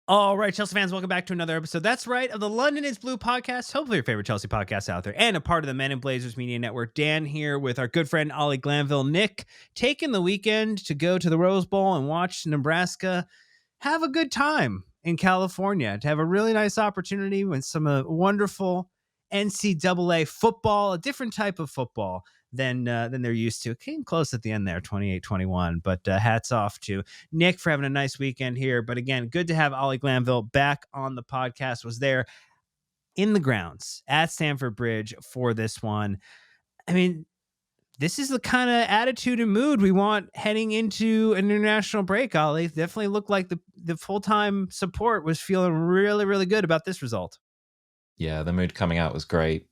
All right, Chelsea fans, welcome back to another episode. That's right, of the London is Blue podcast. Hopefully, your favorite Chelsea podcast out there, and a part of the Men in Blazers Media Network. Dan here with our good friend Ollie Glanville. Nick taking the weekend to go to the Rose Bowl and watch Nebraska have a good time in California. To have a really nice opportunity with some wonderful NCAA football, a different type of football than they're used to. Came close at the end there, 28-21, but hats off to Nick for having a nice weekend here. But again, good to have Ollie Glanville back on the podcast. Was there in the grounds at Stamford Bridge for this one. I mean, this is the kind of attitude and mood we want heading into an international break, Ollie. Definitely looked like the full-time support was feeling really, really good about this result. Yeah, the mood coming out was great.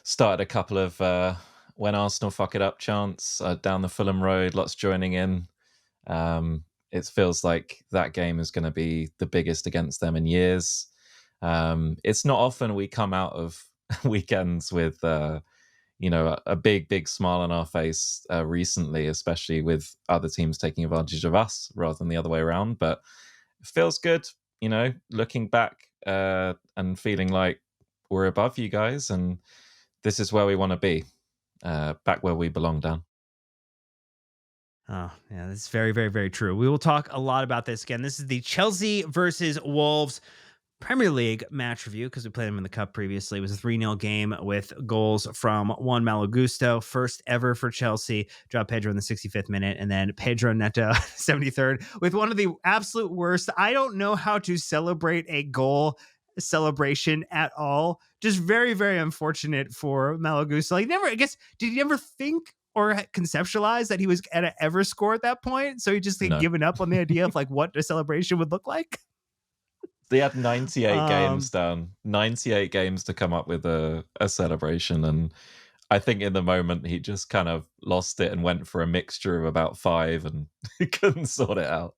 Started a couple of when Arsenal fuck it up chants down the Fulham Road, lots joining in. It feels like that game is going to be the biggest against them in years. It's not often we come out of weekends with, a big smile on our face recently, especially with other teams taking advantage of us rather than the other way around. But it feels good, looking back and feeling like we're above you guys and this is where we want to be, back where we belong, Dan. Oh, yeah, that's very, very, very true. We will talk a lot about this again. This is the Chelsea versus Wolves Premier League match review because we played them in the Cup previously. It was a 3-0 game with goals from Juan Malo Gusto, first ever for Chelsea. Dropped Pedro in the 65th minute, and then Pedro Neto 73rd with one of the absolute worst. I don't know how to celebrate a goal celebration at all. Just very, very unfortunate for Malo Gusto. Like, never, I guess, did he ever think or conceptualize that he was going to ever score at that point? So he just had given up on the idea of like what a celebration would look like. They had 98 games down, 98 games to come up with a celebration. And I think in the moment he just kind of lost it and went for a mixture of about 5 and couldn't sort it out.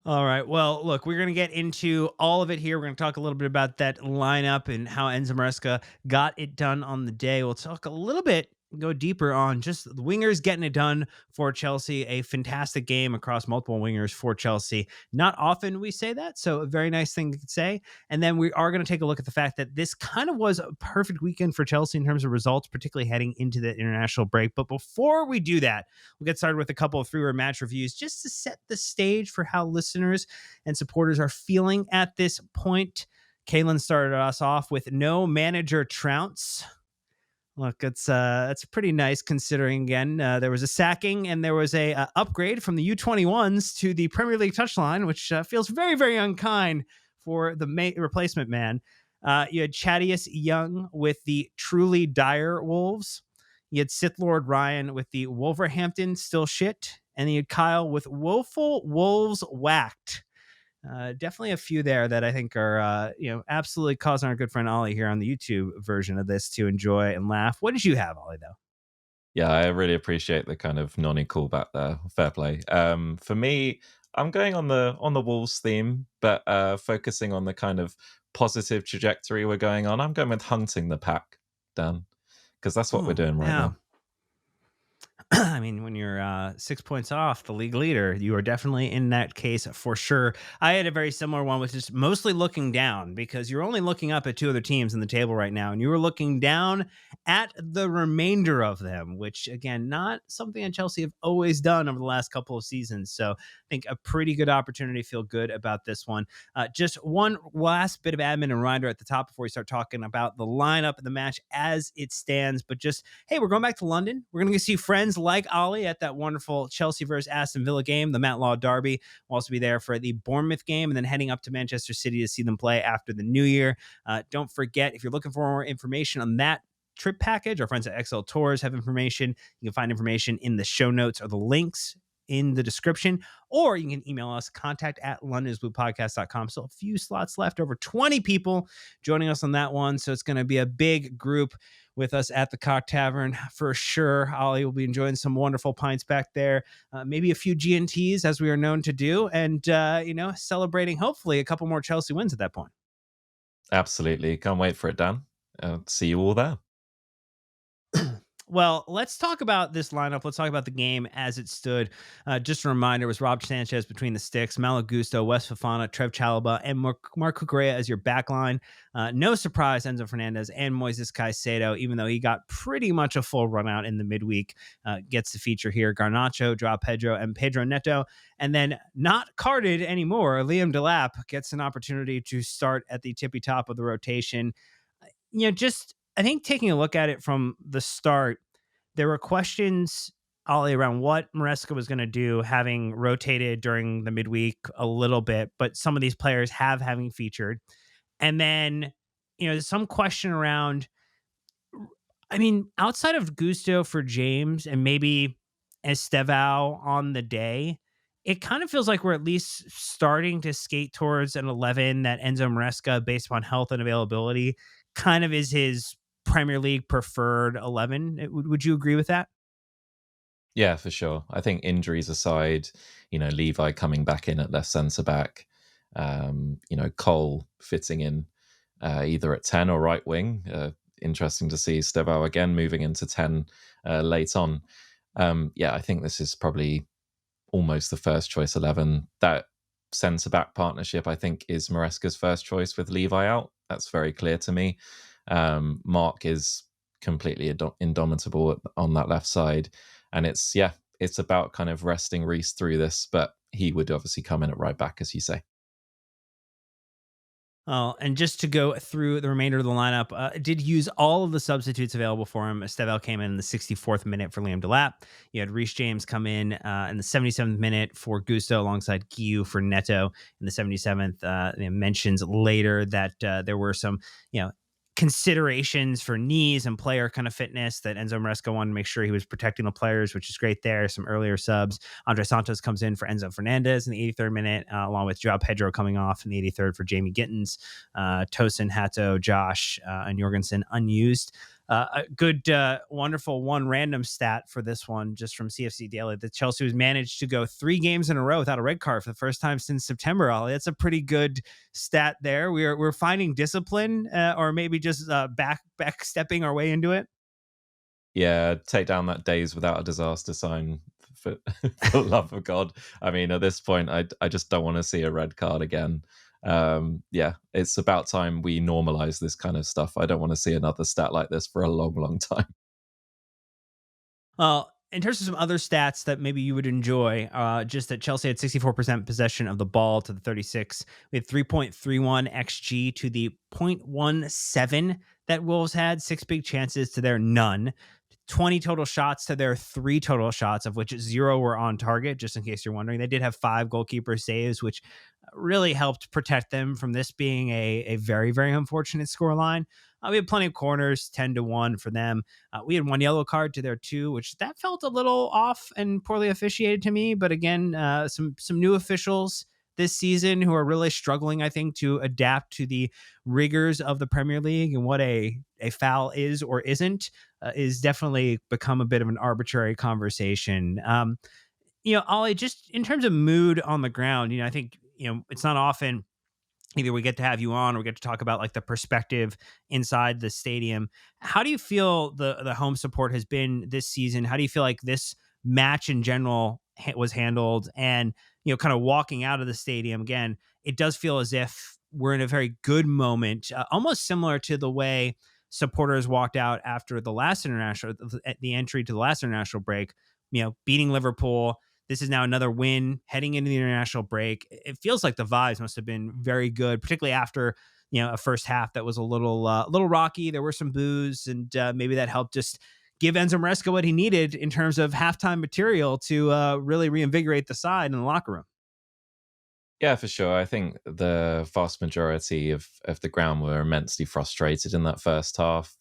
All right. Well, look, we're going to get into all of it here. We're going to talk a little bit about that lineup and how Enzo Maresca got it done on the day. We'll talk a little bit, go deeper on just the wingers getting it done for Chelsea. A fantastic game across multiple wingers for Chelsea. Not often we say that, so a very nice thing to say. And then we are going to take a look at the fact that this kind of was a perfect weekend for Chelsea in terms of results, particularly heading into the international break. But before we do that, we'll get started with a couple of three-word match reviews just to set the stage for how listeners and supporters are feeling at this point. Kaylin started us off with no manager trounce. Look, that's pretty nice considering, again, there was a sacking and there was a upgrade from the U21s to the Premier League touchline, which feels very, very unkind for the replacement man. You had Chadius Young with the truly dire Wolves. You had Sith Lord Ryan with the Wolverhampton still shit. And you had Kyle with woeful Wolves whacked. Definitely a few there that I think are, absolutely causing our good friend Ollie here on the YouTube version of this to enjoy and laugh. What did you have, Ollie, though? Yeah, I really appreciate the kind of nonny callback there. Fair play. For me, I'm going on the Wolves theme, but focusing on the kind of positive trajectory we're going on. I'm going with hunting the pack, Dan, because that's what we're doing right now. I mean, when you're 6 points off the league leader, you are definitely in that case for sure. I had a very similar one, which is mostly looking down because you're only looking up at two other teams in the table right now, and you were looking down at the remainder of them, which, again, not something that Chelsea have always done over the last couple of seasons. So I think a pretty good opportunity to feel good about this one. Just one last bit of admin and reminder at the top before we start talking about the lineup of the match as it stands. But just, hey, we're going back to London. We're going to see friends like Ollie at that wonderful Chelsea versus Aston Villa game, the Matt Law Derby. We'll also be there for the Bournemouth game and then heading up to Manchester City to see them play after the new year. Don't forget, if you're looking for more information on that trip package, our friends at XL Tours have information. You can find information in the show notes or the links in the description, or you can email us, contact@londonsbluepodcast.com. So a few slots left, over 20 people joining us on that one. So it's going to be a big group with us at the Cock Tavern for sure. Ollie will be enjoying some wonderful pints back there, maybe a few G&Ts as we are known to do, and, celebrating hopefully a couple more Chelsea wins at that point. Absolutely. Can't wait for it, Dan. See you all there. Well, let's talk about this lineup. Let's talk about the game as it stood. Just a reminder, it was Rob Sanchez between the sticks, Malo Gusto, Wes Fafana, Trev Chalaba, and Mark Cucurella as your back line. No surprise, Enzo Fernandez and Moises Caicedo, even though he got pretty much a full run out in the midweek, gets the feature here. Garnacho, Joao Pedro, and Pedro Neto. And then not carded anymore, Liam Delap gets an opportunity to start at the tippy top of the rotation. Just I think taking a look at it from the start, there were questions, Ollie, around what Maresca was going to do, having rotated during the midweek a little bit, but some of these players having featured. And then, some question around, I mean, outside of Gusto for James and maybe Estevao on the day, it kind of feels like we're at least starting to skate towards an 11 that Enzo Maresca, based upon health and availability, kind of is his Premier League preferred 11. Would you agree with that? Yeah, for sure. I think injuries aside, Levi coming back in at left centre back, Cole fitting in either at 10 or right wing. Interesting to see Stevao again moving into 10 late on. Yeah, I think this is probably almost the first choice 11. That centre back partnership, I think, is Maresca's first choice with Levi out. That's very clear to me. Mark is completely indomitable on that left side. And it's about kind of resting Reece through this, but he would obviously come in at right back, as you say. Oh, and just to go through the remainder of the lineup, did use all of the substitutes available for him. Estevao came in the 64th minute for Liam Delap. You had Reece James come in the 77th minute for Gusto alongside Guiu for Neto in the 77th. Mentions later that there were some, considerations for knees and player kind of fitness that Enzo Maresca wanted to make sure he was protecting the players, which is great there. Some earlier subs. Andre Santos comes in for Enzo Fernandez in the 83rd minute, along with Joao Pedro coming off in the 83rd for Jamie Gittins. Tosin, Hato, Josh, and Jorgensen unused. A good, wonderful one random stat for this one, just from CFC Daily, that Chelsea has managed to go 3 games in a row without a red card for the first time since September. Ollie, that's a pretty good stat there. We're finding discipline, or maybe just back stepping our way into it. Yeah, take down that days without a disaster sign for, for the love of God. I mean, at this point, I just don't want to see a red card again. Yeah, it's about time we normalize this kind of stuff. I don't want to see another stat like this for a long, long time. Well, in terms of some other stats that maybe you would enjoy, just that Chelsea had 64% possession of the ball to the 36. We had 3.31 XG to the 0.17 that Wolves had, 6 big chances to their none. 20 total shots to their 3 total shots, of which 0 were on target, just in case you're wondering. They did have 5 goalkeeper saves, which really helped protect them from this being a very, very unfortunate scoreline. We had plenty of corners, 10-1 for them. We had 1 yellow card to their 2, which that felt a little off and poorly officiated to me. But again, some new officials this season who are really struggling, I think, to adapt to the rigors of the Premier League and what a foul is or isn't, is definitely become a bit of an arbitrary conversation. Ollie, just in terms of mood on the ground, I think, it's not often either we get to have you on or we get to talk about like the perspective inside the stadium. How do you feel the home support has been this season? How do you feel like this match in general was handled? And, kind of walking out of the stadium again, it does feel as if we're in a very good moment, almost similar to the way supporters walked out after the last international, at the entry to the last international break, beating Liverpool. This is now another win heading into the international break. It feels like the vibes must have been very good, particularly after a first half that was a little rocky. There were some boos, and maybe that helped just give Enzo Maresca what he needed in terms of halftime material to really reinvigorate the side in the locker room. Yeah, for sure. I think the vast majority of the ground were immensely frustrated in that first half.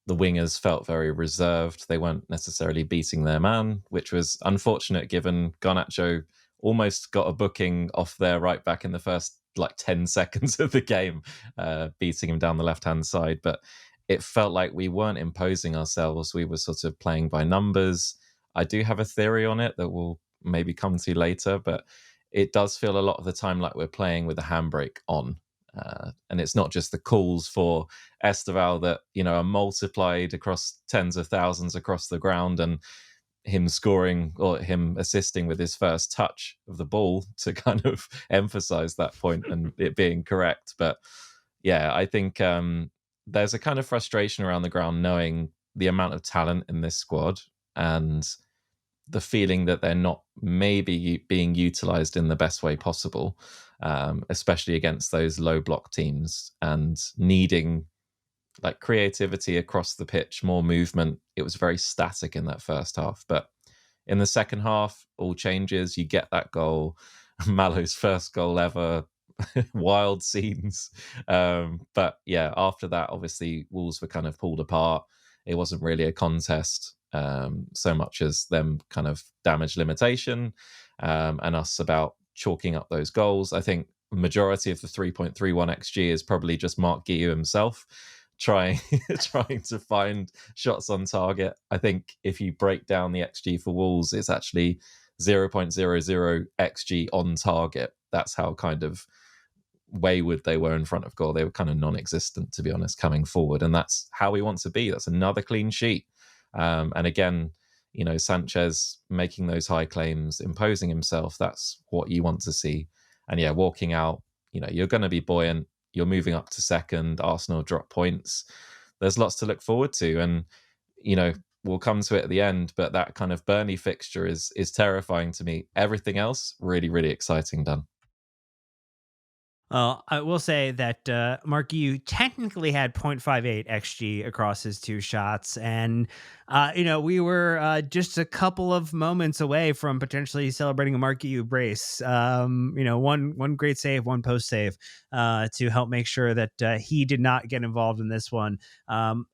The wingers felt very reserved. They weren't necessarily beating their man, which was unfortunate given Garnacho almost got a booking off their right back in the first like 10 seconds of the game, beating him down the left hand side. But it felt like we weren't imposing ourselves. We were sort of playing by numbers. I do have a theory on it that we'll maybe come to later, but it does feel a lot of the time like we're playing with the handbrake on. And it's not just the calls for Estevão that, are multiplied across tens of thousands across the ground, and him scoring or him assisting with his first touch of the ball to kind of emphasize that point and it being correct. But yeah, I think there's a kind of frustration around the ground knowing the amount of talent in this squad and the feeling that they're not maybe being utilized in the best way possible, especially against those low block teams, and needing like creativity across the pitch, more movement. It was very static in that first half, but in the second half, all changes. You get that goal, Mallow's first goal ever, wild scenes. But yeah, after that, obviously, Wolves were kind of pulled apart. It wasn't really a contest so much as them kind of damage limitation and us about chalking up those goals. I think majority of the 3.31 xg is probably just Mark Guiu himself trying trying to find shots on target. I think if you break down the xg for Wolves, it's actually 0.00 xg on target. That's how kind of wayward they were in front of goal. They were kind of non-existent, to be honest, coming forward, and that's how we want to be. That's another clean sheet. And again, Sanchez making those high claims, imposing himself. That's what you want to see. And yeah, walking out, you're going to be buoyant. You're moving up to second. Arsenal drop points. There's lots to look forward to, and we'll come to it at the end. But that kind of Burnley fixture is terrifying to me. Everything else, really, really exciting. Done. Well, I will say that Mark, you technically had 0.58 xg across his two shots, and we were just a couple of moments away from potentially celebrating a Mark Yu brace. One great save, one post save to help make sure that he did not get involved in this one.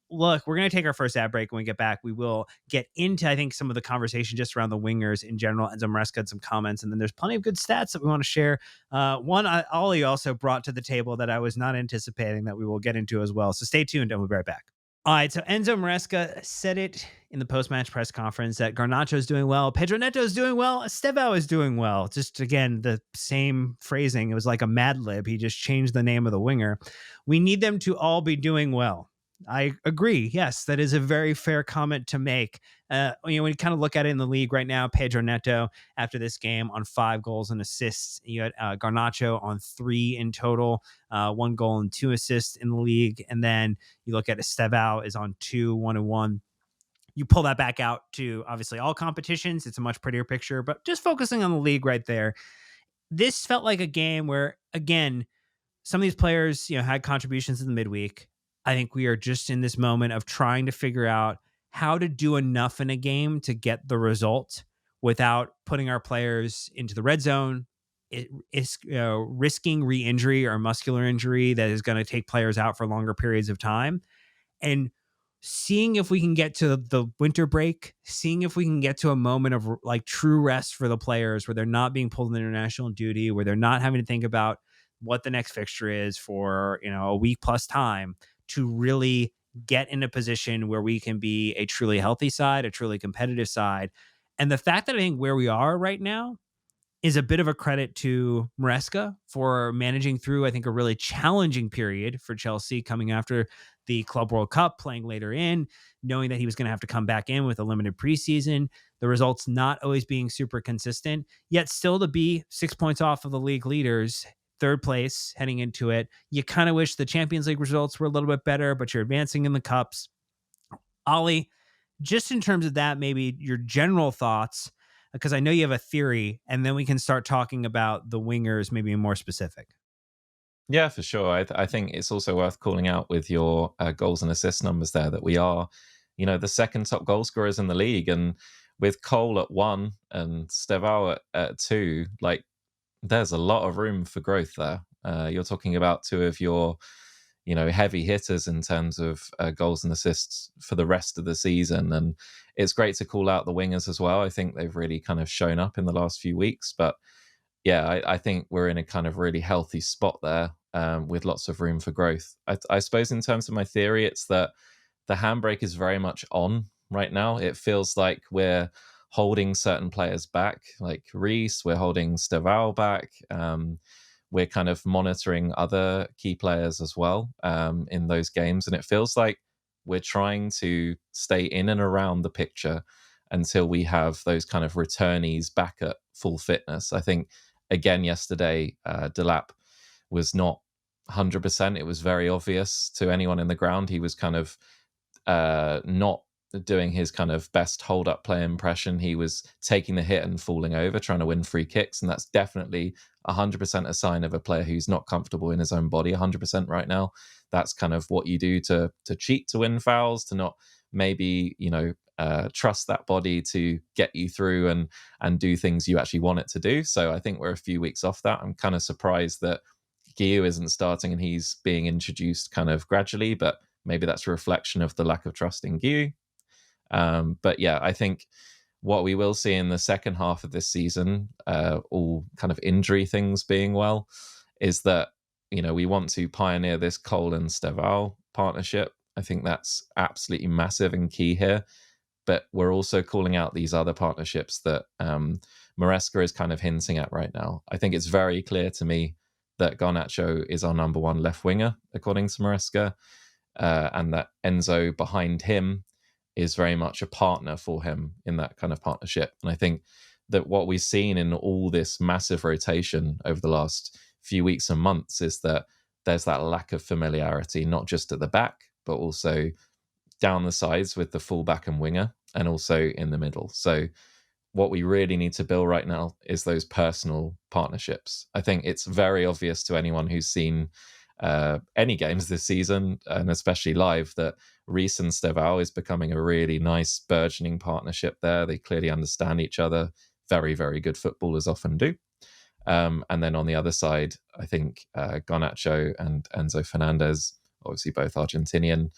Look, we're going to take our first ad break. When we get back, we will get into, I think, some of the conversation just around the wingers in general. And Maresca had some comments, and then there's plenty of good stats that we want to share. One Ollie also brought to the table that I was not anticipating that we will get into as well. So stay tuned, and we'll be right back. All right, so Enzo Maresca said it in the post-match press conference that Garnacho is doing well, Pedro Neto is doing well, Estevão is doing well. Just, again, the same phrasing. It was like a Mad Lib. He just changed the name of the winger. We need them to all be doing well. I agree. Yes, that is a very fair comment to make. When you kind of look at it in the league right now, Pedro Neto after this game on 5 goals and assists. You had Garnacho on 3 in total, 1 goal and 2 assists in the league. And then you look at Estevão is on 2, 1 and 1. You pull that back out to obviously all competitions. It's a much prettier picture, but just focusing on the league right there. This felt like a game where, again, some of these players, had contributions in the midweek. I think we are just in this moment of trying to figure out how to do enough in a game to get the result without putting our players into the red zone. It is risking re-injury or muscular injury that is going to take players out for longer periods of time. And seeing if we can get to the winter break, seeing if we can get to a moment of like true rest for the players where they're not being pulled in international duty, where they're not having to think about what the next fixture is for, a week plus time, to really get in a position where we can be a truly healthy side, a truly competitive side. And the fact that I think where we are right now is a bit of a credit to Maresca for managing through, I think, a really challenging period for Chelsea coming after the Club World Cup, playing later in, knowing that he was going to have to come back in with a limited preseason, the results not always being super consistent, yet still to be 6 points off of the league leaders, 3rd place heading into it. You kind of wish the Champions League results were a little bit better, but you're advancing in the cups. Ollie, just in terms of that, maybe your general thoughts, because I know you have a theory, and then we can start talking about the wingers, maybe more specific. Yeah, for sure. I think it's also worth calling out with your goals and assist numbers there that we are, the second top goal scorers in the league. And with Cole at 1 and Stevão at 2, like, there's a lot of room for growth there. You're talking about 2 of your, heavy hitters in terms of goals and assists for the rest of the season. And it's great to call out the wingers as well. I think they've really kind of shown up in the last few weeks. But yeah, I think we're in a kind of really healthy spot there with lots of room for growth. I suppose in terms of my theory, it's that the handbrake is very much on right now. It feels like we're holding certain players back, like Reece. We're holding Stevão back. we're kind of monitoring other key players as well in those games. And it feels like we're trying to stay in and around the picture until we have those kind of returnees back at full fitness. I think, again, yesterday, Delap was not 100%. It was very obvious to anyone in the ground. He was kind of not doing his kind of best hold up play impression. He was taking the hit and falling over, trying to win free kicks. And that's definitely 100% a sign of a player who's not comfortable in his own body 100% right now. That's kind of what you do to cheat to win fouls, to not maybe, trust that body to get you through and do things you actually want it to do. So I think we're a few weeks off that. I'm kind of surprised that Guiu isn't starting and he's being introduced kind of gradually, but maybe that's a reflection of the lack of trust in Guiu. But yeah, I think what we will see in the second half of this season, all kind of injury things being well, is that, we want to pioneer this Cole and Estêvão partnership. I think that's absolutely massive and key here. But we're also calling out these other partnerships that Maresca is kind of hinting at right now. I think it's very clear to me that Garnacho is our number one left winger, according to Maresca, and that Enzo behind him is very much a partner for him in that kind of partnership. And I think that what we've seen in all this massive rotation over the last few weeks and months is that there's that lack of familiarity, not just at the back, but also down the sides with the fullback and winger, and also in the middle. So what we really need to build right now is those personal partnerships. I think it's very obvious to anyone who's seen any games this season, and especially live, that Reece and Estêvão is becoming a really nice burgeoning partnership there. They clearly understand each other. Very, very good footballers often do. And then on the other side, I think Garnacho and Enzo Fernandez, obviously both Argentinian,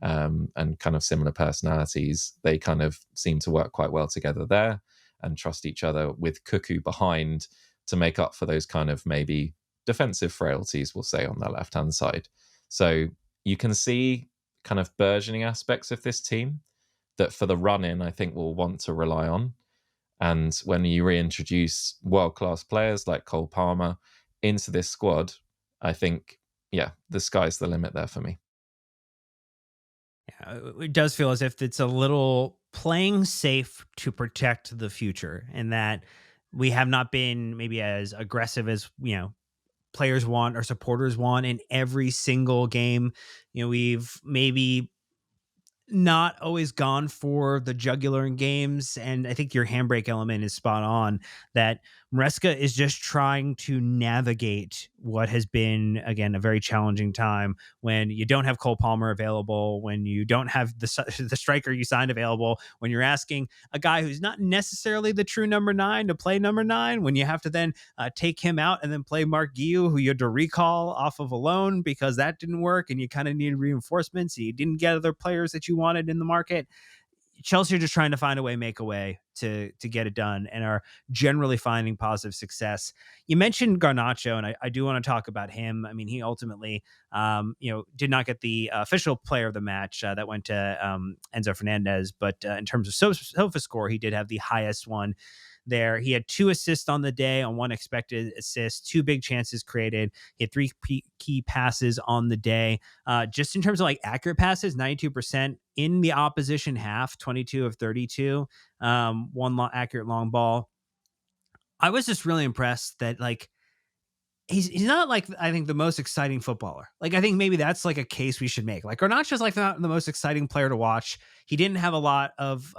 and kind of similar personalities, they kind of seem to work quite well together there and trust each other, with Cuckoo behind to make up for those kind of maybe defensive frailties, we'll say, on that left-hand side. So you can see kind of burgeoning aspects of this team that for the run-in, I think we'll want to rely on. And when you reintroduce world-class players like Cole Palmer into this squad, I think, yeah, the sky's the limit there for me. Yeah, it does feel as if it's a little playing safe to protect the future, and that we have not been maybe as aggressive as players want or supporters want in every single game. We've maybe not always gone for the jugular in games. And I think your handbrake element is spot on, that Maresca is just trying to navigate what has been, again, a very challenging time when you don't have Cole Palmer available, when you don't have the striker you signed available, when you're asking a guy who's not necessarily the true number 9 to play number 9, when you have to then take him out and then play Mark Guiu, who you had to recall off of a loan because that didn't work and you kind of needed reinforcements. You didn't get other players that you wanted in the market. Chelsea are just trying to find a way, make a way to get it done, and are generally finding positive success. You mentioned Garnacho, and I do want to talk about him. I mean, he ultimately, did not get the official player of the match that went to Enzo Fernandez, but in terms of sofa score, he did have the highest one there. He had 2 assists on the day, on 1 expected assist, 2 big chances created. He had 3 key passes on the day. Just in terms of like accurate passes, 92% in the opposition half, 22 of 32, 1 accurate long ball. I was just really impressed that like he's not like, I think, the most exciting footballer. Like I think maybe that's like a case we should make. Like Garnacho's like not the most exciting player to watch. He didn't have a lot of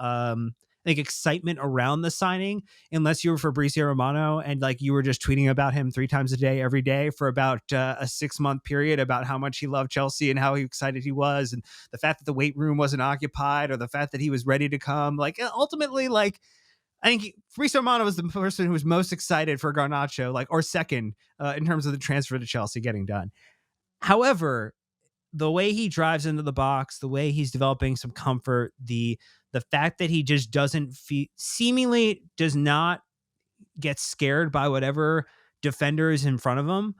I think excitement around the signing, unless you were Fabrizio Romano and like you were just tweeting about him 3 times a day, every day for about a 6-month period about how much he loved Chelsea and how excited he was. And the fact that the weight room wasn't occupied, or the fact that he was ready to come, like ultimately, like I think Fabrizio Romano was the person who was most excited for Garnacho, like, or second in terms of the transfer to Chelsea getting done. However, the way he drives into the box, the way he's developing some comfort, the fact that he just doesn't seemingly does not get scared by whatever defender is in front of him,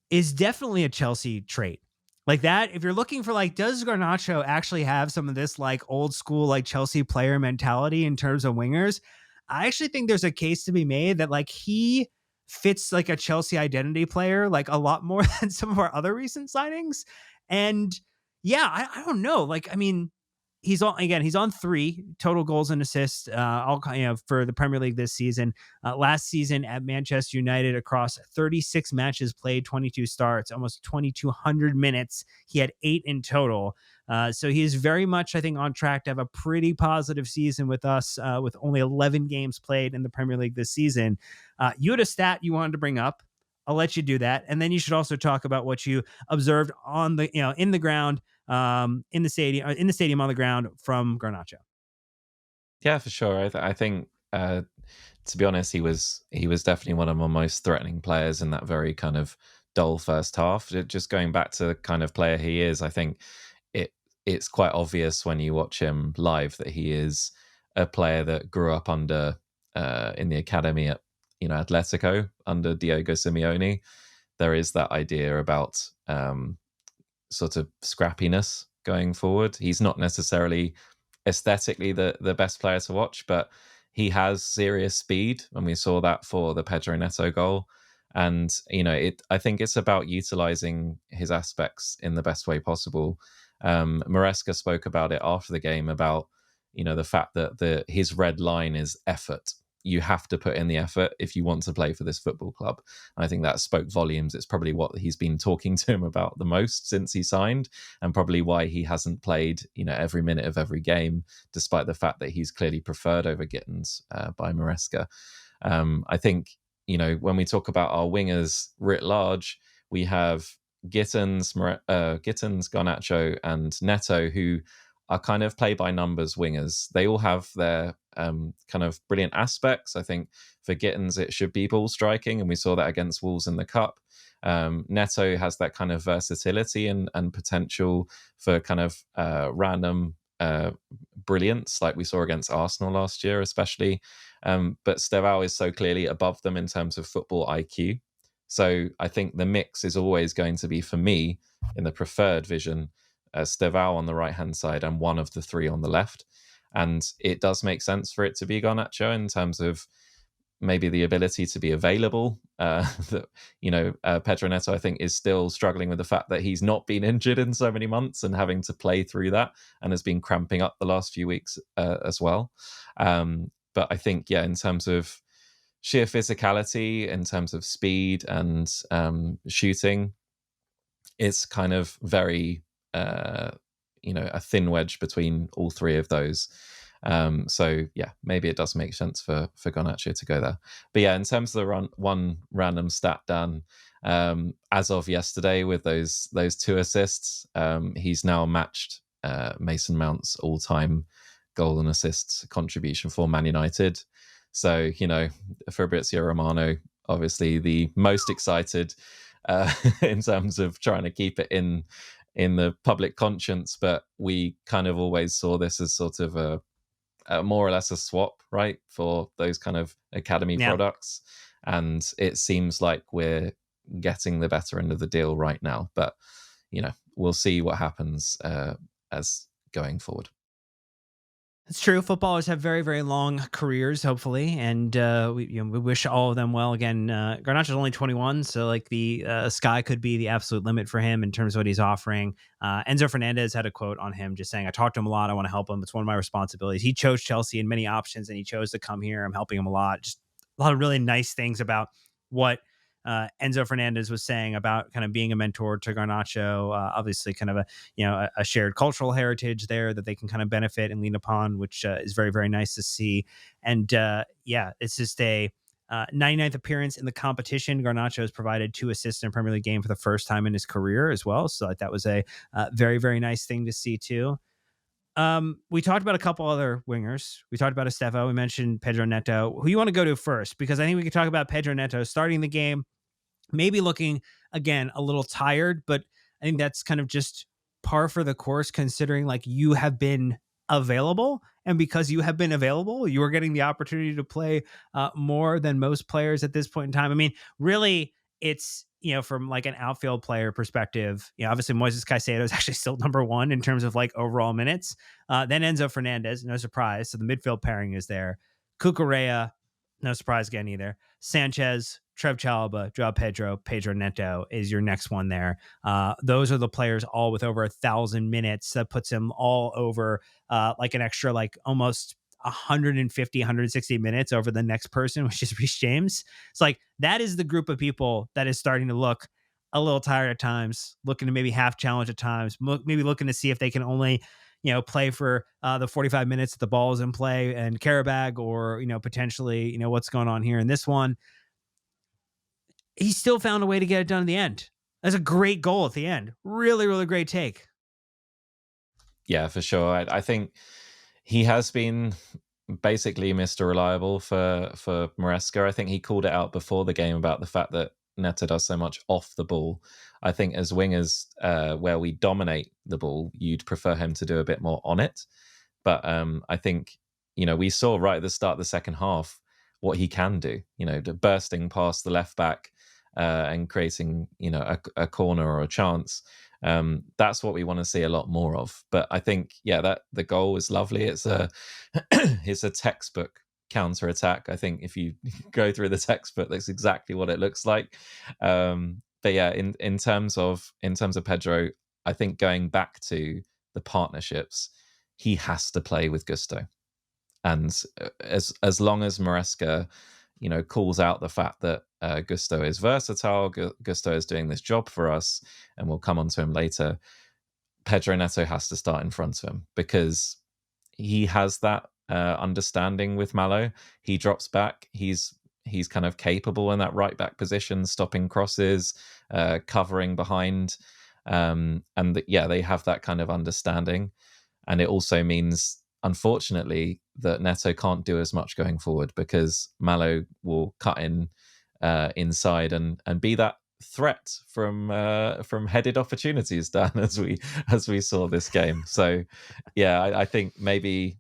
is definitely a Chelsea trait. Like that, if you're looking for like, does Garnacho actually have some of this like old school like Chelsea player mentality in terms of wingers? I actually think there's a case to be made that like he fits like a Chelsea identity player like a lot more than some of our other recent signings. And yeah, I don't know. Like, I mean, he's on 3 total goals and assists, all for the Premier League this season. Last season at Manchester United, across 36 matches played, 22 starts, almost 2,200 minutes. He had 8 in total. So he is very much, I think, on track to have a pretty positive season with us, with only 11 games played in the Premier League this season. You had a stat you wanted to bring up. I'll let you do that, and then you should also talk about what you observed on the, in the ground, in the stadium on the ground from Garnacho. Yeah, for sure. I think, to be honest, he was definitely one of my most threatening players in that very kind of dull first half. Just going back to the kind of player he is, I think it it's quite obvious when you watch him live that he is a player that grew up under in the academy at Atletico under Diego Simeone. There is that idea about sort of scrappiness going forward. He's not necessarily aesthetically the best player to watch, but he has serious speed, and we saw that for the Pedro Neto goal. And I think it's about utilizing his aspects in the best way possible. Maresca spoke about it after the game about the fact that his red line is effort. You have to put in the effort if you want to play for this football club. And I think that spoke volumes. It's probably what he's been talking to him about the most since he signed, and probably why he hasn't played every minute of every game, despite the fact that he's clearly preferred over Gittins by Maresca. I think when we talk about our wingers writ large, we have Gittins, Garnacho, and Neto, who are kind of play by numbers wingers. They all have their kind of brilliant aspects. I think for Gittins, it should be ball striking, and we saw that against Wolves in the Cup. Neto has that kind of versatility and potential for kind of random brilliance, like we saw against Arsenal last year, especially. But Estevão is so clearly above them in terms of football IQ. So I think the mix is always going to be, for me, in the preferred vision, Estevão on the right hand side and one of the 3 on the left. And it does make sense for it to be Garnacho in terms of maybe the ability to be available. Pedro Neto, I think, is still struggling with the fact that he's not been injured in so many months and having to play through that, and has been cramping up the last few weeks as well. But I think, yeah, in terms of sheer physicality, in terms of speed and shooting, it's kind of very, a thin wedge between all 3 of those. So yeah, maybe it does make sense for Garnacho to go there. But yeah, in terms of the one random stat, Dan, as of yesterday, with those 2 assists, he's now matched Mason Mount's all-time goal and assists contribution for Man United. So Fabrizio Romano, obviously the most excited in terms of trying to keep it in the public conscience, but we kind of always saw this as sort of a more or less a swap, right, for those kind of academy Yeah. products. And it seems like we're getting the better end of the deal right now. But we'll see what happens as going forward. It's true. Footballers have very, very long careers, hopefully, and we wish all of them well. Again, Garnacho's only 21, so like the sky could be the absolute limit for him in terms of what he's offering. Enzo Fernandez had a quote on him just saying, "I talk to him a lot. I want to help him. It's one of my responsibilities." He chose Chelsea in many options, and he chose to come here. I'm helping him a lot. Just a lot of really nice things about what Enzo Fernandez was saying about kind of being a mentor to Garnacho. Obviously, kind of a shared cultural heritage there that they can kind of benefit and lean upon, which is very, very nice to see. And yeah, it's just a 99th appearance in the competition. Garnacho has provided 2 assists in a Premier League game for the first time in his career as well. So like, that was a very, very nice thing to see too. We talked about a couple other wingers. We talked about Estevão. We mentioned Pedro Neto. Who you want to go to first? Because I think we could talk about Pedro Neto starting the game, maybe looking again a little tired, but I think that's kind of just par for the course, considering like you have been available, and because you have been available, you are getting the opportunity to play more than most players at this point in time. I mean, really, it's from like an outfield player perspective, obviously Moises Caicedo is actually still number 1 in terms of like overall minutes. Then Enzo Fernandez, no surprise. So the midfield pairing is there. Cucurella, No surprise again either. Sanchez, Trev Chalaba, Joao Pedro, Pedro Neto is your next one there. Those are the players all with over 1,000 minutes. That puts him all over like an extra, like almost 150, 160 minutes over the next person, which is Reece James. It's like that is the group of people that is starting to look a little tired at times, looking to maybe half challenge at times, maybe looking to see if they can only play for the 45 minutes that the ball is in play and Karabag, or, potentially, what's going on here in this one. He still found a way to get it done in the end. That's a great goal at the end. Really, really great take. Yeah, for sure. I think he has been basically Mr. Reliable for Maresca. I think he called it out before the game about the fact that Neto does so much off the ball. I think as wingers, where we dominate the ball, you'd prefer him to do a bit more on it. But I think, we saw right at the start of the second half what he can do, bursting past the left back and creating, a corner or a chance. That's what we want to see a lot more of. But I think, yeah, that the goal is lovely. It's a it's a textbook counter attack. I think if you go through the textbook, that's exactly what it looks like. But yeah, in terms of Pedro, I think going back to the partnerships, he has to play with gusto. And as long as Maresca, calls out the fact that Gusto is versatile, Gusto is doing this job for us, and we'll come on to him later, Pedro Neto has to start in front of him because he has that understanding with Malo. He drops back. He's kind of capable in that right back position, stopping crosses, covering behind, yeah, they have that kind of understanding. And it also means, unfortunately, that Neto can't do as much going forward because Malo will cut in inside and be that threat from headed opportunities, Dan, as we saw this game. So yeah, I think maybe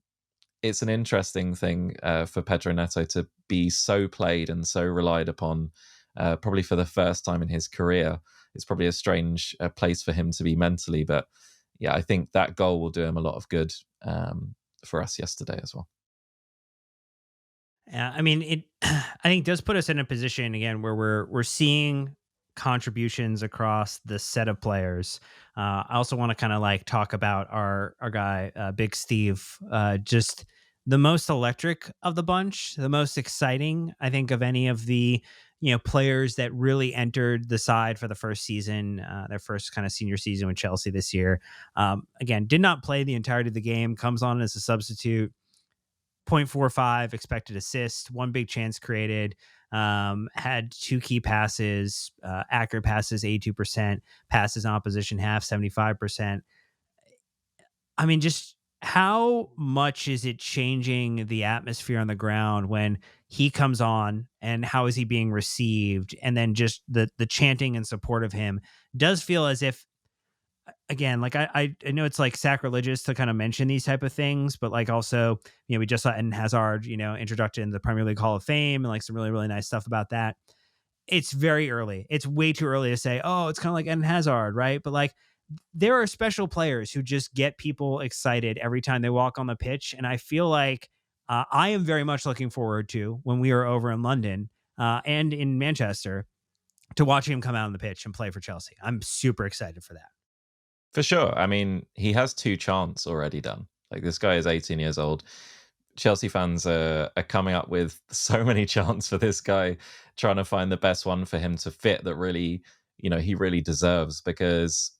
it's an interesting thing for Pedro Neto to be so played and so relied upon, probably for the first time in his career. It's probably a strange place for him to be mentally, but yeah, I think that goal will do him a lot of good for us yesterday as well. Yeah, I mean, it. I think does put us in a position again where we're seeing contributions across the set of players. I also want to kind of like talk about our guy, Big Steve, just the most electric of the bunch, the most exciting, I think, of any of the players that really entered the side for the first season, their first kind of senior season with Chelsea this year. Again, did not play the entirety of the game, comes on as a substitute. 0.45 expected assist, one big chance created, had two key passes, accurate passes 82%, passes on opposition half 75%. I mean, just how much is it changing the atmosphere on the ground when he comes on, and how is he being received? And then just the chanting and support of him does feel as if, again, like I know it's like sacrilegious to kind of mention these type of things, but like also, we just saw Eden Hazard, introduced in the Premier League Hall of Fame, and like some really, really nice stuff about that. It's very early. It's way too early to say, oh, it's kind of like Eden Hazard, right? But like there are special players who just get people excited every time they walk on the pitch. And I feel like I am very much looking forward to when we are over in London and in Manchester to watching him come out on the pitch and play for Chelsea. I'm super excited for that. For sure. I mean, he has two chants already done. Like, this guy is 18 years old. Chelsea fans are coming up with so many chants for this guy, trying to find the best one for him to fit that really, he really deserves, because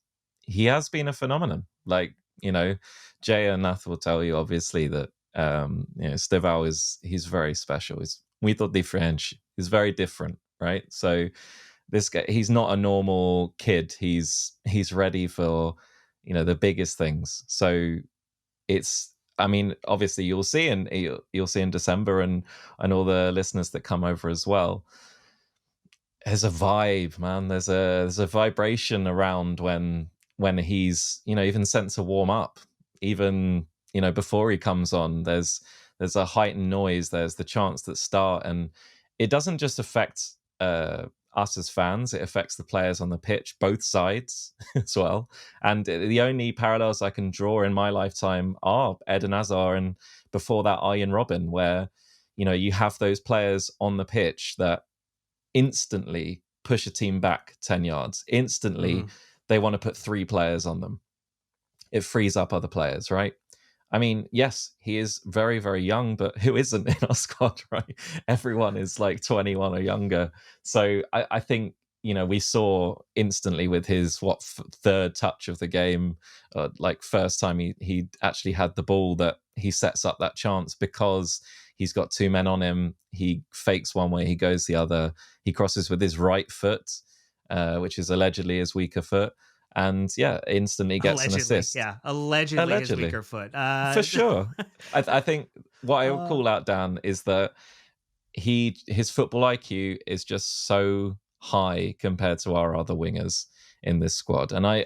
he has been a phenomenon. Like, Jay and Nath will tell you, obviously, that, Estevão he's very special. He's muito diferente. He's very different, right? So this guy, he's not a normal kid. He's ready for, the biggest things. So it's, I mean, obviously you'll see in December, and all the listeners that come over as well. There's a vibe, man. There's a vibration around when he's, even sent to warm up, even, before he comes on. There's a heightened noise. There's the chants that start, and it doesn't just affect us as fans. It affects the players on the pitch, both sides as well. And the only parallels I can draw in my lifetime are Eden Hazard, and before that, Arjen Robben, where you have those players on the pitch that instantly push a team back 10 yards. Instantly, Mhm. they want to put three players on them. It frees up other players, right? I mean, yes, he is very, very young, but who isn't in our squad, right? Everyone is like 21 or younger. So I think, we saw instantly with his third touch of the game, like first time he actually had the ball, that he sets up that chance because he's got two men on him. He fakes one way, he goes the other. He crosses with his right foot, which is allegedly his weaker foot, and yeah, instantly gets an Allegedly, assist. yeah, allegedly his Allegedly, weaker foot. for sure. I think what I would Uh, call out, Dan, is that his football IQ is just so high compared to our other wingers in this squad. And I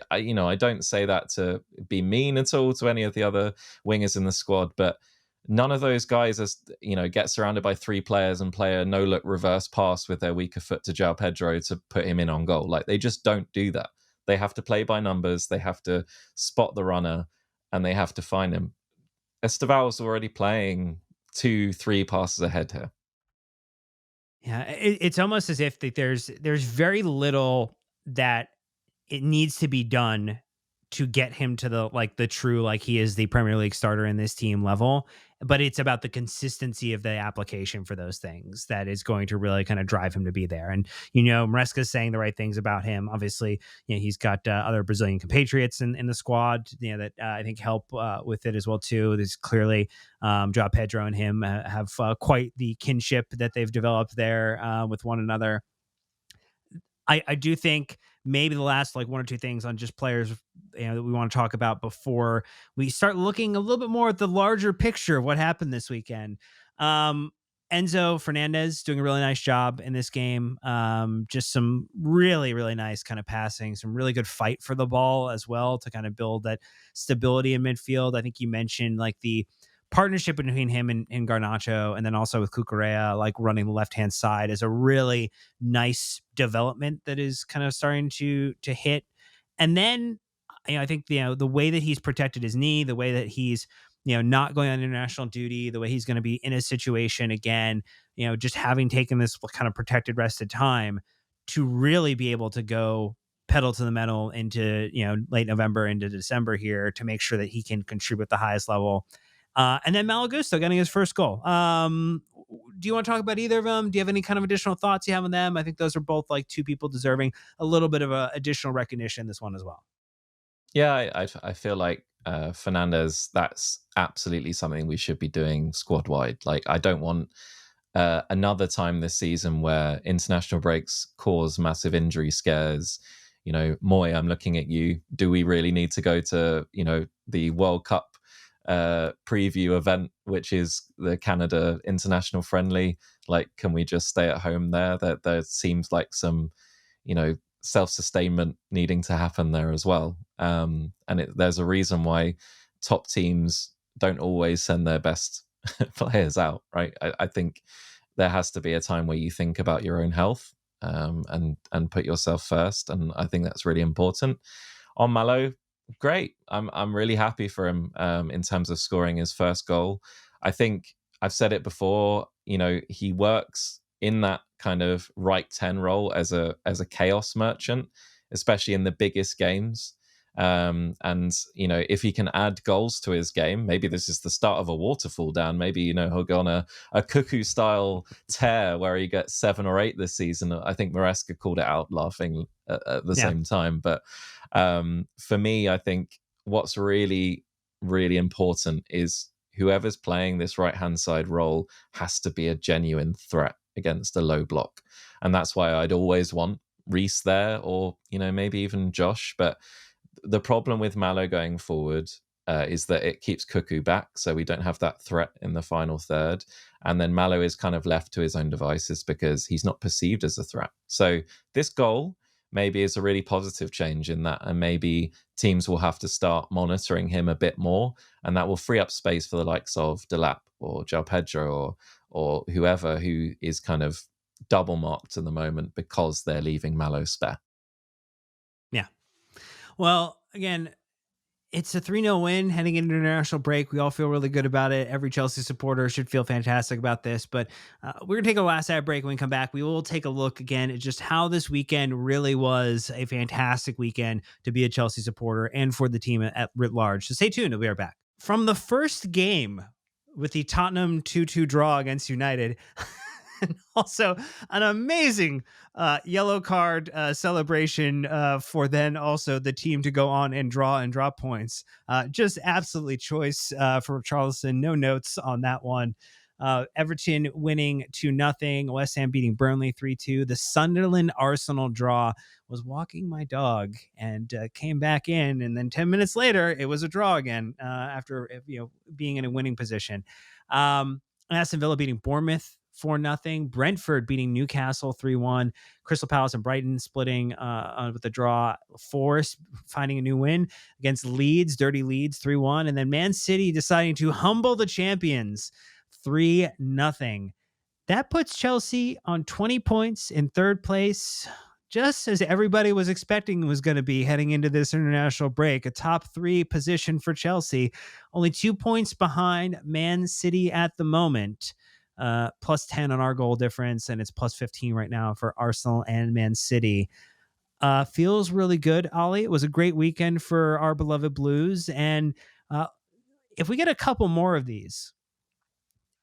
don't say that to be mean at all to any of the other wingers in the squad, but none of those guys get surrounded by three players and play a no look reverse pass with their weaker foot to João Pedro to put him in on goal. Like, they just don't do that. They have to play by numbers, they have to spot the runner, and they have to find him. Esteval's already playing 2-3 passes ahead here. yeah, it's almost as if that there's very little that it needs to be done to get him to the true, like, he is the Premier League starter in this team level, but it's about the consistency of the application for those things that is going to really kind of drive him to be there. And Maresca's saying the right things about him. Obviously, he's got other Brazilian compatriots in the squad, that I think help with it as well too. There's clearly Joao Pedro and him have quite the kinship that they've developed there with one another. I do think maybe the last like one or two things on just players that we want to talk about before we start looking a little bit more at the larger picture of what happened this weekend. Um, Enzo Fernandez doing a really nice job in this game. Just some really, really nice kind of passing, some really good fight for the ball as well to kind of build that stability in midfield. I think you mentioned like the partnership between him and Garnacho, and then also with Cucurella, like running the left hand side, is a really nice development that is kind of starting to hit. And then I think the way that he's protected his knee, the way that he's not going on international duty, the way he's going to be in a situation again, just having taken this kind of protected rested time to really be able to go pedal to the metal into late November into December here to make sure that he can contribute at the highest level. And then Malagusto getting his first goal. Do you want to talk about either of them? Do you have any kind of additional thoughts you have on them? I think those are both like two people deserving a little bit of additional recognition in this one as well. Yeah, I feel like Fernandez, that's absolutely something we should be doing squad wide. Like, I don't want another time this season where international breaks cause massive injury scares. Moy, I'm looking at you. Do we really need to go to the World Cup preview event, which is the Canada international friendly? Like, can we just stay at home there? There seems like some self-sustainment needing to happen there as well. And there's a reason why top teams don't always send their best players out, right? I think there has to be a time where you think about your own health, and put yourself first, and I think that's really important. On Malo, great. I'm really happy for him in terms of scoring his first goal. I think I've said it before. He works in that kind of right 10 role as a chaos merchant, especially in the biggest games. And if he can add goals to his game, maybe this is the start of a waterfall down. Maybe he'll go on a Cuckoo style tear where he gets 7 or 8 this season. I think Maresca called it out laughing at the Yeah. same time. But for me, I think what's really, really important is whoever's playing this right hand side role has to be a genuine threat against a low block. And that's why I'd always want Reese there, or maybe even Josh. But the problem with Malo going forward is that it keeps Cuckoo back, so we don't have that threat in the final third. And then Malo is kind of left to his own devices because he's not perceived as a threat. So this goal maybe is a really positive change in that, and maybe teams will have to start monitoring him a bit more, and that will free up space for the likes of Delap or João Pedro or whoever who is kind of double marked at the moment because they're leaving Malo spare. Yeah. Well, again, It's a 3-0 win heading into international break. We all feel really good about it. Every Chelsea supporter should feel fantastic about this. But we're going to take a last ad break. When we come back, we will take a look again at just how this weekend really was a fantastic weekend to be a Chelsea supporter and for the team at writ large. So stay tuned. We'll be right back. From the first game with the Tottenham 2-2 draw against United, and also an amazing yellow card celebration for then also the team to go on and drop points. Just absolutely choice for Charleston. No notes on that one. Everton winning 2-0. West Ham beating Burnley 3-2. The Sunderland Arsenal draw. Was walking my dog and came back in, and then 10 minutes later it was a draw again after being in a winning position. Aston Villa beating Bournemouth 4-0. Brentford beating Newcastle 3-1. Crystal Palace and Brighton splitting with the draw. Forest finding a new win against Leeds, dirty Leeds 3-1. And then Man City deciding to humble the champions 3-0. That puts Chelsea on 20 points in third place, just as everybody was expecting was going to be heading into this international break. A top 3 position for Chelsea, only 2 points behind Man City at the moment. Plus 10 on our goal difference, and it's plus 15 right now for Arsenal and Man City. Feels really good, Ollie. It was a great weekend for our beloved Blues, and if we get a couple more of these,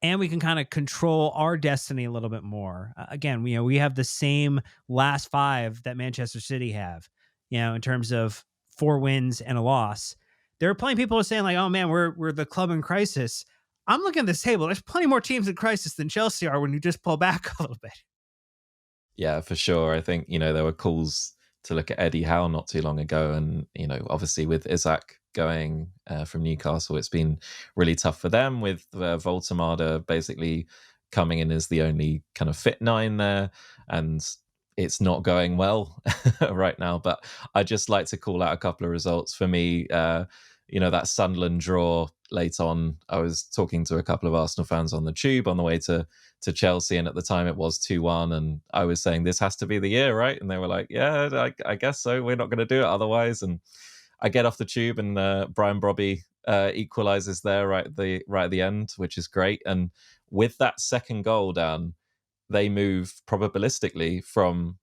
and we can kind of control our destiny a little bit more. Again, we have the same last 5 that Manchester City have, in terms of 4 wins and a loss. There are plenty of people who are saying like, "Oh man, we're the club in crisis." I'm looking at this table. There's plenty more teams in crisis than Chelsea are when you just pull back a little bit. Yeah, for sure. I think, there were calls to look at Eddie Howe not too long ago. And, obviously with Isaac going from Newcastle, it's been really tough for them with Voltemada basically coming in as the only kind of fit 9 there. And it's not going well right now. But I just like to call out a couple of results for me. That Sunderland draw late on. I was talking to a couple of Arsenal fans on the tube on the way to Chelsea, and at the time it was 2-1, and I was saying this has to be the year, right? And they were like, yeah, I guess so, we're not going to do it otherwise. And I get off the tube, and Brian Brobby equalizes there right at the end, which is great. And with that second goal, Dan, they move probabilistically from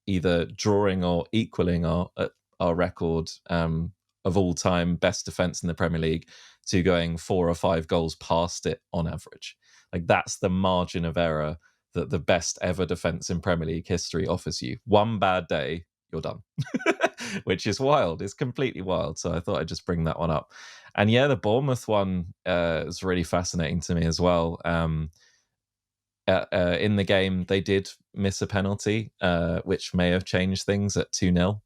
either drawing or equaling our record of all time best defense in the Premier League to going 4 or 5 goals past it on average. Like, that's the margin of error that the best ever defense in Premier League history offers you. One bad day, you're done, which is wild. It's completely wild. So I thought I'd just bring that one up. And yeah, the Bournemouth one is really fascinating to me as well. In the game, they did miss a penalty, which may have changed things at 2-0.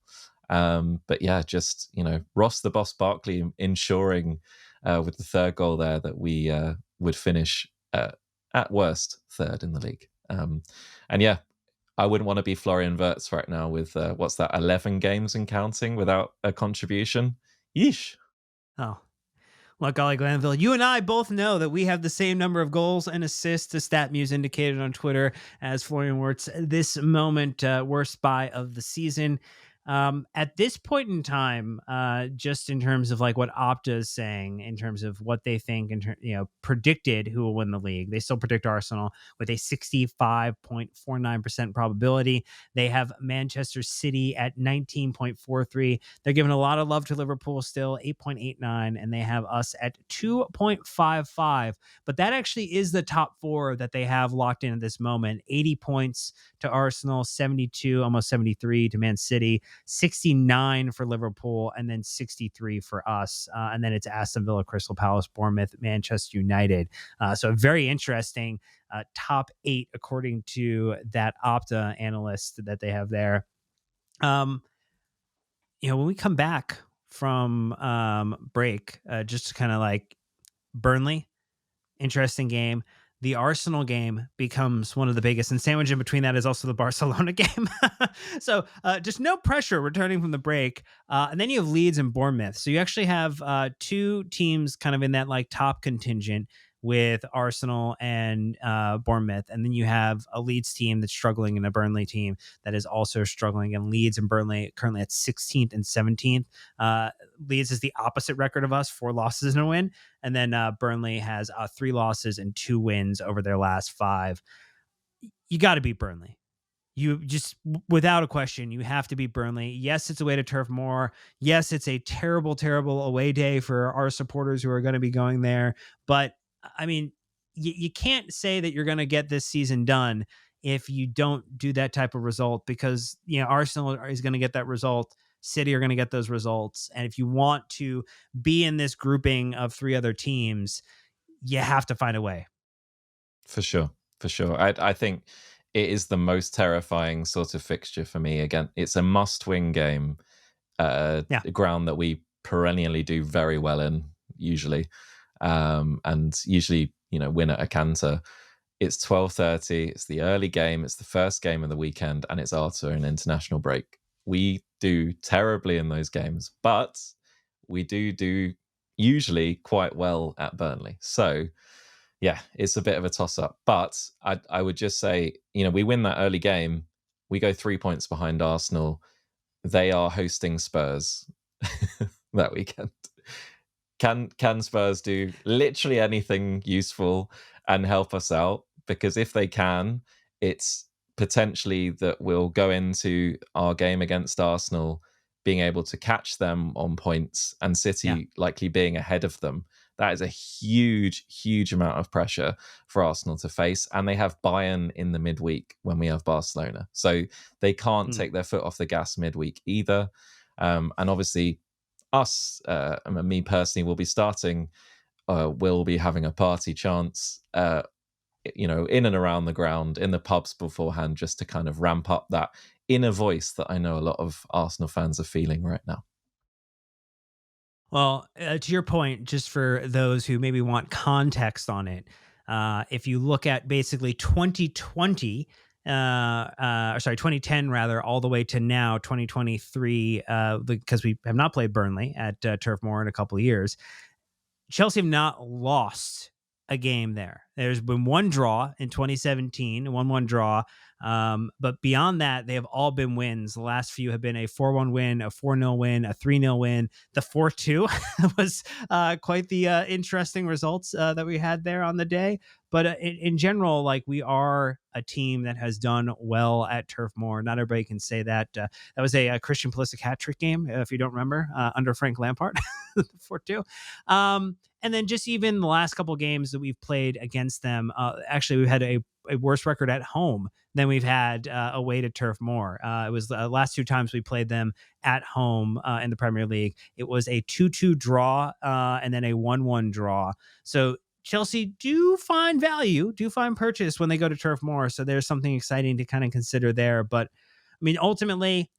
But yeah, just, Ross the Boss Barkley ensuring with the third goal there that we would finish at worst third in the league. And yeah, I wouldn't want to be Florian Wirtz right now with, 11 games and counting without a contribution. Yeesh. Oh, well, golly, Glanville, you and I both know that we have the same number of goals and assists, as StatMuse indicated on Twitter, as Florian Wirtz. This moment, worst buy of the season. At this point in time, just in terms of like what Opta is saying, in terms of what they think, and predicted who will win the league, they still predict Arsenal with a 65.49% probability. They have Manchester City at 19.43. They're giving a lot of love to Liverpool still, 8.89, and they have us at 2.55. But that actually is the top 4 that they have locked in at this moment. 80 points to Arsenal, 72, almost 73 to Man City, 69 for Liverpool, and then 63 for us. And then it's Aston Villa, Crystal Palace, Bournemouth, Manchester United. So very interesting top 8 according to that Opta analyst that they have there. When we come back from break, just to kind of like Burnley, interesting game. The Arsenal game becomes one of the biggest, and sandwiched in between that is also the Barcelona game. So just no pressure returning from the break. And then you have Leeds and Bournemouth. So you actually have 2 teams kind of in that like top contingent. with Arsenal and Bournemouth, and then you have a Leeds team that's struggling and a Burnley team that is also struggling. And Leeds and Burnley currently at 16th and 17th. Leeds is the opposite record of us, 4 losses and a win, and then Burnley has 3 losses and 2 wins over their last 5. You got to beat Burnley. You just, without a question, you have to beat Burnley. Yes, it's away to Turf Moor. Yes, it's a terrible, terrible away day for our supporters who are going to be going there. But I mean, you can't say that you're going to get this season done if you don't do that type of result, because Arsenal is going to get that result. City are going to get those results. And if you want to be in this grouping of 3 other teams, you have to find a way. For sure. For sure. I think it is the most terrifying sort of fixture for me. Again, it's a must-win game, Yeah. a ground that we perennially do very well in, usually, and usually, win at a canter. It's 12:30. It's the early game. It's the first game of the weekend, and it's after an international break. We do terribly in those games, but we do usually quite well at Burnley. So yeah, it's a bit of a toss up. But I would just say, we win that early game. We go 3 points behind Arsenal. They are hosting Spurs that weekend. Can Spurs do literally anything useful and help us out? Because if they can, it's potentially that we'll go into our game against Arsenal being able to catch them on points and Yeah. City likely being ahead of them. That is a huge, huge amount of pressure for Arsenal to face. And they have Bayern in the midweek when we have Barcelona. So they can't Hmm. take their foot off the gas midweek either. And obviously, us, and me personally, will be starting, will be having a party chance, in and around the ground, in the pubs beforehand, just to kind of ramp up that inner voice that I know a lot of Arsenal fans are feeling right now. Well, to your point, just for those who maybe want context on it, if you look at basically 2020, or sorry, 2010 rather, all the way to now 2023, because we have not played Burnley at Turf Moor in a couple of years, Chelsea have not lost a game there. There's been one draw in 2017, a 1-1 draw. But beyond that, they have all been wins. The last few have been a 4-1 win, a 4-0 win, a 3-0 win. The 4-2 was quite the interesting results that we had there on the day. But in general, like, we are a team that has done well at Turf Moor. Not everybody can say that. That was a Christian Pulisic hat trick game, if you don't remember, under Frank Lampard, 4-2. And then just even the last couple of games that we've played against them, actually, we've had a worse record at home than we've had away to Turf Moor. It was the last 2 times we played them at home in the Premier League. It was a 2-2 draw and then a 1-1 draw. So Chelsea do find value, do find purchase when they go to Turf Moor. So there's something exciting to kind of consider there. But I mean, ultimately,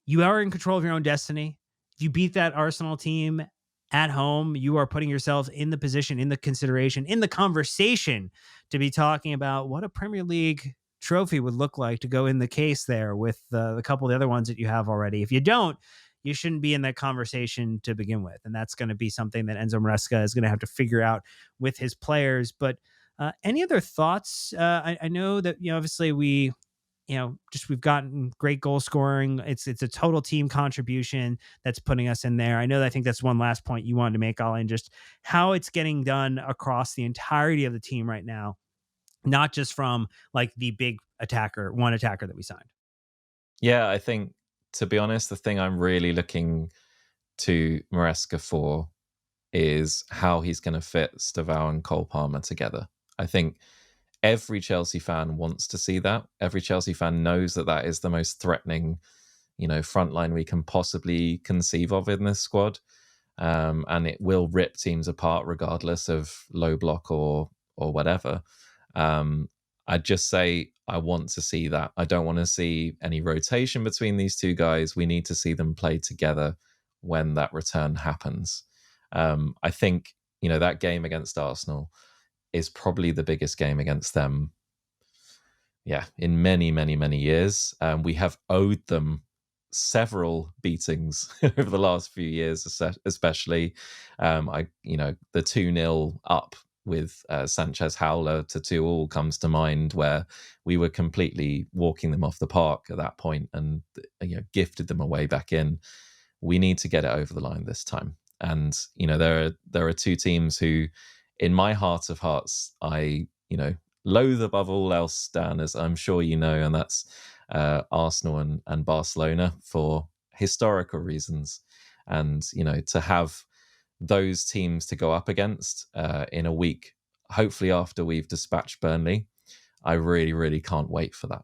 you are in control of your own destiny. If you beat that Arsenal team at home, you are putting yourself in the position, in the consideration, in the conversation to be talking about what a Premier League trophy would look like to go in the case there with the couple of the other ones that you have already. If you don't, you shouldn't be in that conversation to begin with. And that's going to be something that Enzo Maresca is going to have to figure out with his players. But any other thoughts? I know that, obviously just we've gotten great goal scoring. It's a total team contribution that's putting us in there. I think that's one last point you wanted to make, Ollie, and just how it's getting done across the entirety of the team right now, not just from like the big one attacker that we signed. Yeah, I think, to be honest, the thing I'm really looking to Maresca for is how he's going to fit Stavao and Cole Palmer together. I think every Chelsea fan wants to see that. Every Chelsea fan knows that that is the most threatening, front line we can possibly conceive of in this squad. And it will rip teams apart regardless of low block or whatever. I'd just say I want to see that. I don't want to see any rotation between these two guys. We need to see them play together when that return happens. I think, that game against Arsenal is probably the biggest game against them, in many, many, many years. We have owed them several beatings over the last few years, especially. The 2-0 up with Sanchez Howler to 2-2 comes to mind, where we were completely walking them off the park at that point and gifted them away back in. We need to get it over the line this time. And there are two teams who, in my heart of hearts, I loathe above all else, Dan, as I'm sure you know, and that's Arsenal and Barcelona for historical reasons. And to have those teams to go up against in a week, hopefully after we've dispatched Burnley, I really, really can't wait for that.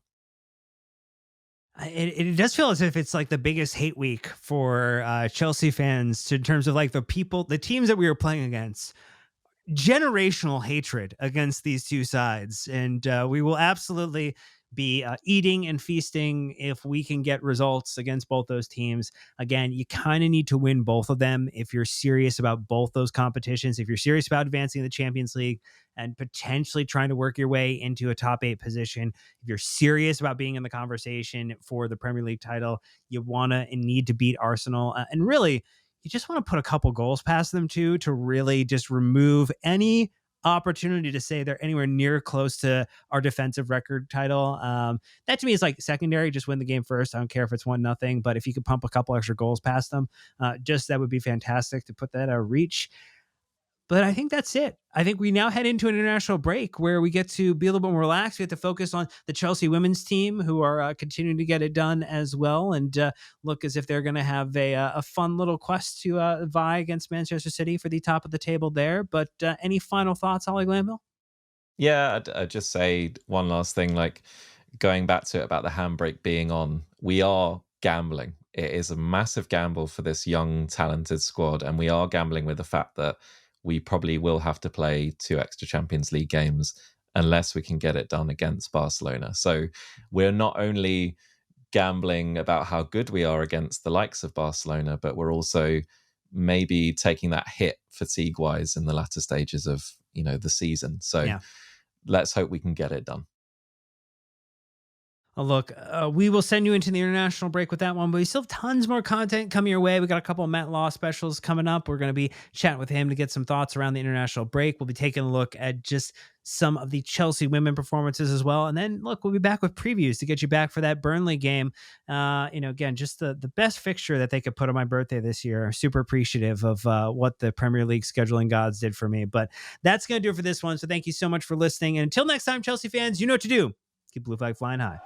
It does feel as if it's like the biggest hate week for Chelsea fans in terms of like the teams that we were playing against. Generational hatred against these two sides, and we will absolutely be eating and feasting if we can get results against both those teams. Again, you kind of need to win both of them if you're serious about both those competitions, if you're serious about advancing the Champions League and potentially trying to work your way into a top 8 position. If you're serious about being in the conversation for the Premier League title, you want to and need to beat Arsenal, and really you just want to put a couple goals past them too, to really just remove any opportunity to say they're anywhere near close to our defensive record title. That to me is like secondary. Just win the game first. I don't care if it's 1-0, but if you could pump a couple extra goals past them, just that would be fantastic to put that out of reach. But I think that's it. I think we now head into an international break where we get to be a little bit more relaxed. We have to focus on the Chelsea women's team, who are continuing to get it done as well, and look as if they're going to have a fun little quest to vie against Manchester City for the top of the table there. But any final thoughts, Ollie Glanville? Yeah, I'd just say one last thing, like going back to it about the handbrake being on, we are gambling. It is a massive gamble for this young, talented squad, and we are gambling with the fact that we probably will have to play 2 extra Champions League games unless we can get it done against Barcelona. So we're not only gambling about how good we are against the likes of Barcelona, but we're also maybe taking that hit fatigue-wise in the latter stages of the season. So Yeah. let's hope we can get it done. Look, we will send you into the international break with that one, but we still have tons more content coming your way. We got a couple of Matt Law specials coming up. We're going to be chatting with him to get some thoughts around the international break. We'll be taking a look at just some of the Chelsea women performances as well. And then, look, we'll be back with previews to get you back for that Burnley game. Again, just the best fixture that they could put on my birthday this year. Super appreciative of what the Premier League scheduling gods did for me. But that's going to do it for this one. So thank you so much for listening. And until next time, Chelsea fans, you know what to do. Keep blue flag flying high.